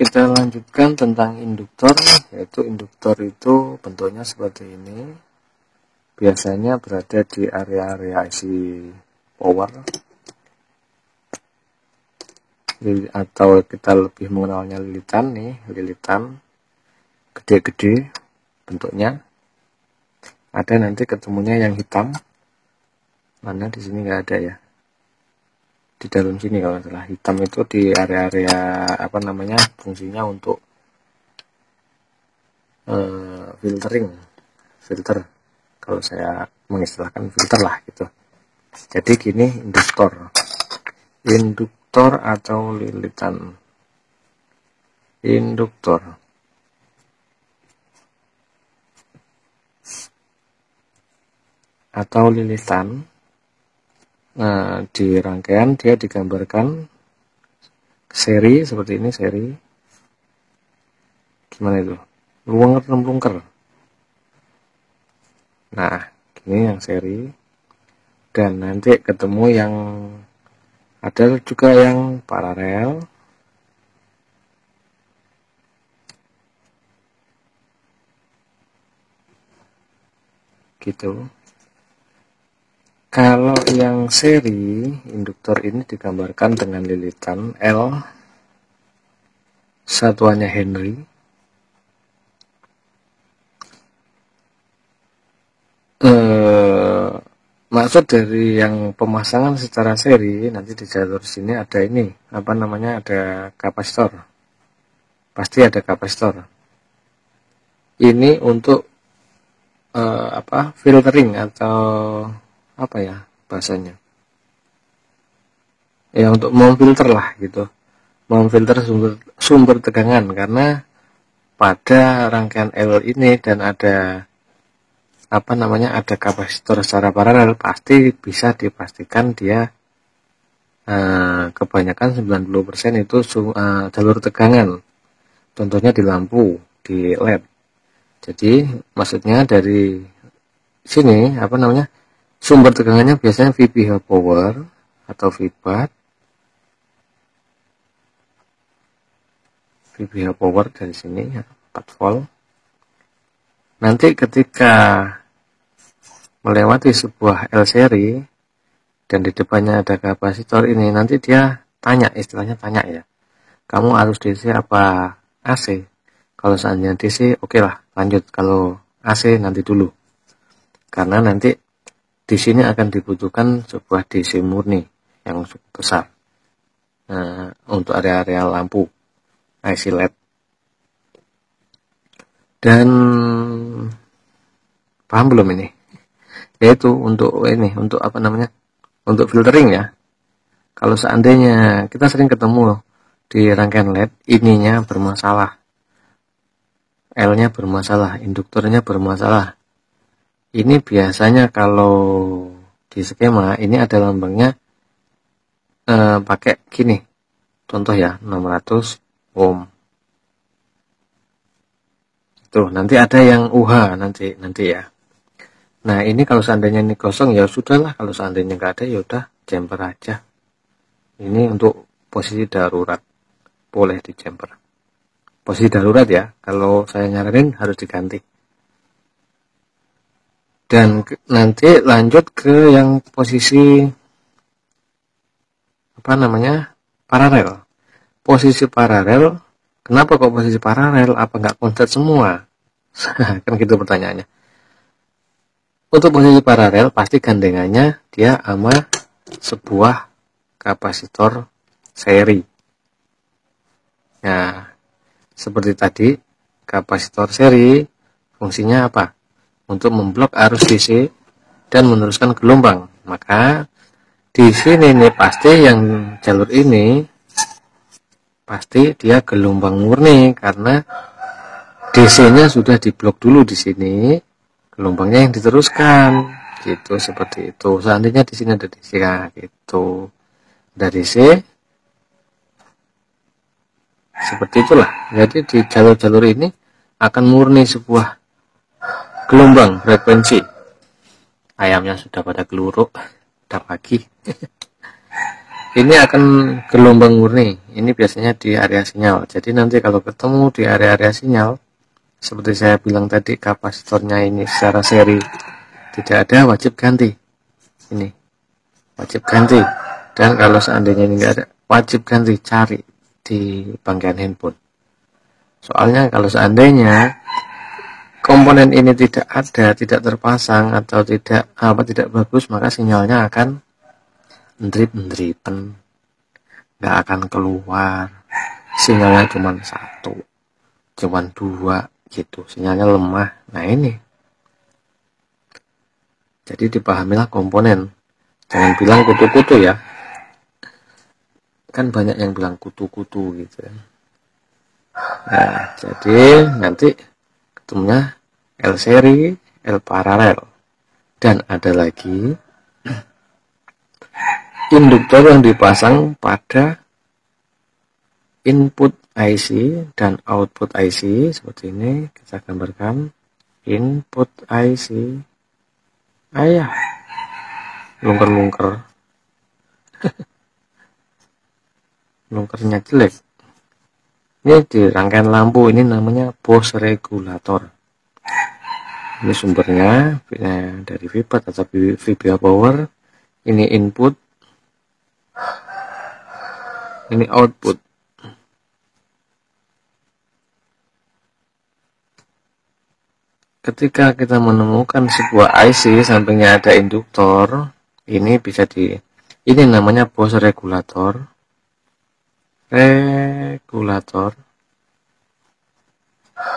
kita lanjutkan tentang induktor, yaitu induktor itu bentuknya seperti ini. Biasanya berada di area-area IC power, atau kita lebih mengenalnya lilitan nih, lilitan gede-gede bentuknya. Ada nanti ketemunya yang hitam, mana di sini nggak ada ya, di dalam sini kalau salah. Hitam itu di area-area apa namanya, fungsinya untuk filter, kalau saya mengistilahkan filter lah gitu. Jadi gini, induktor atau lilitan. Induktor atau lilitan, nah di rangkaian dia digambarkan seri seperti ini, seri gimana itu, melungker. Nah ini yang seri, dan nanti ketemu yang ada juga yang paralel gitu. Kalau yang seri, induktor ini digambarkan dengan lilitan L, satuannya Henry. Maksud dari yang pemasangan secara seri, nanti di jalur sini ada ini, apa namanya, ada kapasitor. Pasti ada kapasitor. Ini untuk filtering atau apa ya bahasanya, ya untuk memfilter lah gitu, memfilter sumber tegangan. Karena pada rangkaian L ini dan ada apa namanya, ada kapasitor secara paralel, pasti bisa dipastikan dia kebanyakan 90% itu jalur tegangan. Contohnya di lampu, di LED. Jadi maksudnya dari sini apa namanya, sumber tegangannya biasanya VPH power atau VBAT. VPH power dari sini ya, 4 volt. Nanti ketika melewati sebuah L seri dan di depannya ada kapasitor ini, nanti dia tanya, istilahnya tanya ya, kamu harus DC apa AC? Kalau seandainya DC, oke lah, lanjut. Kalau AC nanti dulu, karena nanti di sini akan dibutuhkan sebuah DC murni yang cukup besar untuk area-area lampu IC LED. Dan paham belum ini? Yaitu untuk ini, untuk apa namanya, untuk filtering ya. Kalau seandainya kita sering ketemu di rangkaian LED, ininya bermasalah, L-nya bermasalah, induktornya bermasalah. Ini biasanya kalau di skema ini ada lambangnya pakai gini, contoh ya, 600 ohm. Tuh, nanti ada yang UH nanti ya. Nah, ini kalau seandainya ini kosong ya sudahlah, kalau seandainya nggak ada ya udah jumper aja. Ini untuk posisi darurat, boleh di jumper. Posisi darurat ya, kalau saya nyaranin harus diganti. Dan nanti lanjut ke yang posisi apa namanya, paralel. Posisi paralel, kenapa kok posisi paralel? Apa nggak konslet semua? Kan gitu pertanyaannya. Untuk posisi paralel pasti gandengannya dia sama sebuah kapasitor seri. Nah, seperti tadi, kapasitor seri fungsinya apa? Untuk memblok arus DC dan meneruskan gelombang. Maka di sini nih pasti yang jalur ini pasti dia gelombang murni, karena DC-nya sudah diblok dulu di sini, gelombangnya yang diteruskan gitu, seperti itu. Seandainya di sini ada DC gitu, ada DC, seperti itulah. Jadi di jalur-jalur ini akan murni sebuah gelombang frekuensi. Ayamnya sudah pada geluruk, udah pagi. ini akan gelombang murni. Ini biasanya di area sinyal. Jadi nanti kalau ketemu di area-area sinyal, seperti saya bilang tadi, kapasitornya ini secara seri tidak ada, wajib ganti. Ini wajib ganti. Dan kalau seandainya ini enggak ada, wajib ganti, cari di bangkian handphone. Soalnya kalau seandainya komponen ini tidak ada, tidak terpasang atau tidak bagus, maka sinyalnya akan ndripen, nggak akan keluar. Sinyalnya cuma 1, cuma 2 gitu, sinyalnya lemah. Nah ini, jadi dipahamilah komponen, jangan bilang kutu-kutu ya, kan banyak yang bilang kutu-kutu gitu. Nah jadi nanti ketemunya L seri, L paralel, dan ada lagi induktor yang dipasang pada input IC dan output IC. Seperti ini kita gambarkan input IC. Ayah, lungker-lungker. Lungkernya jelek. Ini di rangkaian lampu, ini namanya Bose regulator. Ini sumbernya dari Vipat atau VBA Power. Ini input, ini output. Ketika kita menemukan sebuah IC sampingnya ada induktor, ini bisa ini namanya Bose regulator.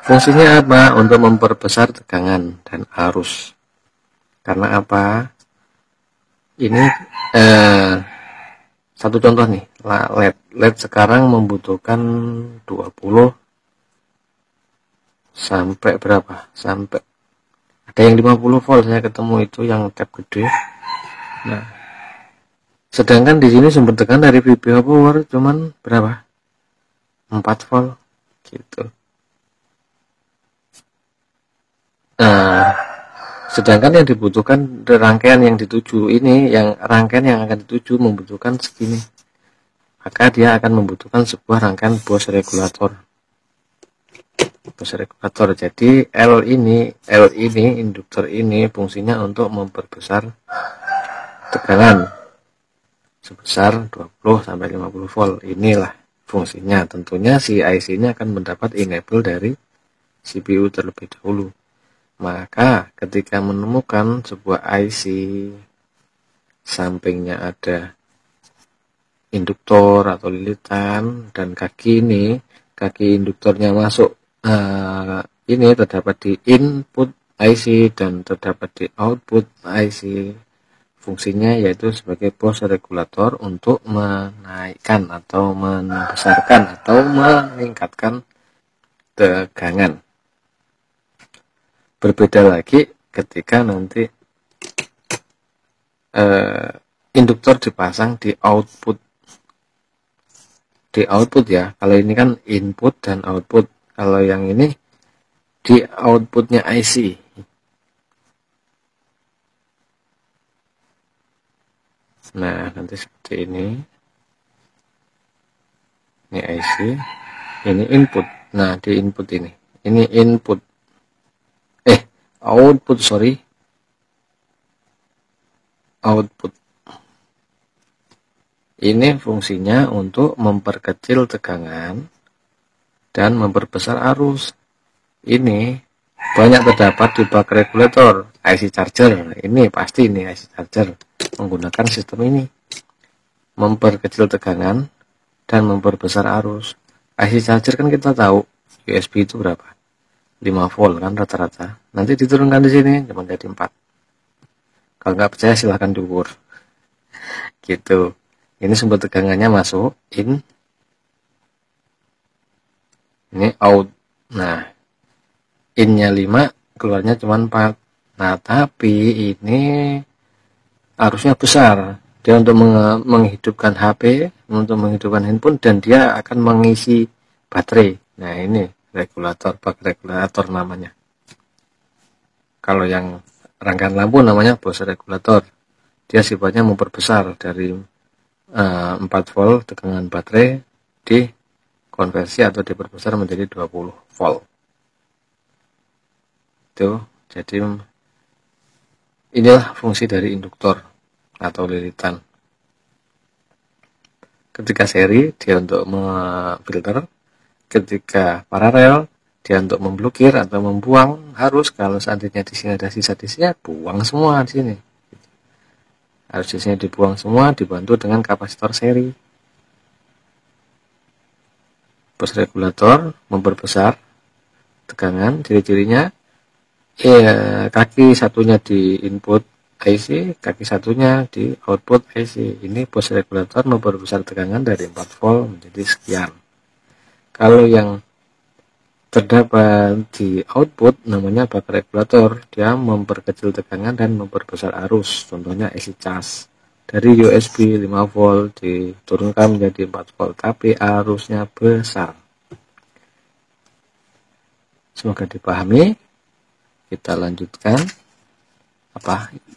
Fungsinya apa? Untuk memperbesar tegangan dan arus. Karena apa? Ini satu contoh nih, LED sekarang membutuhkan 20 sampai berapa? Sampai ada yang 50 volt, saya ketemu itu yang tab gede. Nah, sedangkan di sini sumber tegangan dari VBA Power cuman berapa? 4 volt gitu. Nah, sedangkan yang dibutuhkan rangkaian yang dituju ini, rangkaian yang akan dituju membutuhkan segini. Maka dia akan membutuhkan sebuah rangkaian Bose regulator. Jadi L ini induktor ini fungsinya untuk memperbesar tegangan sebesar 20 sampai 50 volt. Inilah fungsinya. Tentunya si IC-nya akan mendapat enable dari CPU terlebih dahulu. Maka ketika menemukan sebuah IC sampingnya ada induktor atau lilitan dan kaki induktornya masuk, ini terdapat di input IC dan terdapat di output IC. Fungsinya yaitu sebagai Bose regulator untuk menaikkan atau membesarkan atau meningkatkan tegangan. Berbeda lagi ketika nanti induktor dipasang di output. Di output ya, kalau ini kan input dan output. Kalau yang ini di outputnya IC. Nah, nanti seperti ini. Ini IC, ini input. Nah, di input ini. Ini input. Output. Ini fungsinya untuk memperkecil tegangan dan memperbesar arus. Ini banyak terdapat di bak regulator, IC charger. Ini pasti ini IC charger menggunakan sistem ini. Memperkecil tegangan dan memperbesar arus. IC charger kan kita tahu USB itu berapa? 5 volt kan rata-rata. Nanti diturunkan di sini cuma jadi 4. Kalau nggak percaya silahkan diukur. Gitu. Ini sumber tegangannya masuk in. Ini out. Nah, in-nya 5, keluarnya cuma 4. Nah, tapi ini arusnya besar. Dia untuk menghidupkan HP, untuk menghidupkan handphone, dan dia akan mengisi baterai. Nah, ini regulator, bak regulator namanya. Kalau yang rangkaian lampu namanya Bose regulator. Dia sifatnya memperbesar dari 4 volt tegangan baterai dikonversi atau diperbesar menjadi 20 volt. Itu jadi inilah fungsi dari induktor atau lilitan. Ketika seri dia untuk memfilter, ketika paralel dia untuk memblokir atau membuang arus. Kalau seandainya di sini ada sisa-sisa, buang semua di sini. Arus di sini dibuang semua, dibantu dengan kapasitor seri. Bus regulator memperbesar tegangan, ciri-cirinya kaki satunya di input IC, kaki satunya di output IC. Ini bus regulator memperbesar tegangan dari 4 volt menjadi sekian. Kalau yang terdapat di output namanya bak regulator, dia memperkecil tegangan dan memperbesar arus, contohnya IC cas. Dari USB 5 volt diturunkan menjadi 4 volt, tapi arusnya besar. Semoga dipahami. Kita lanjutkan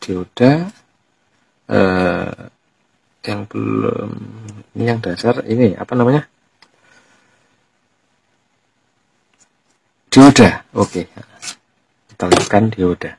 dioda yang belum, ini yang dasar, ini dioda. Oke, kita lanjutkan dioda.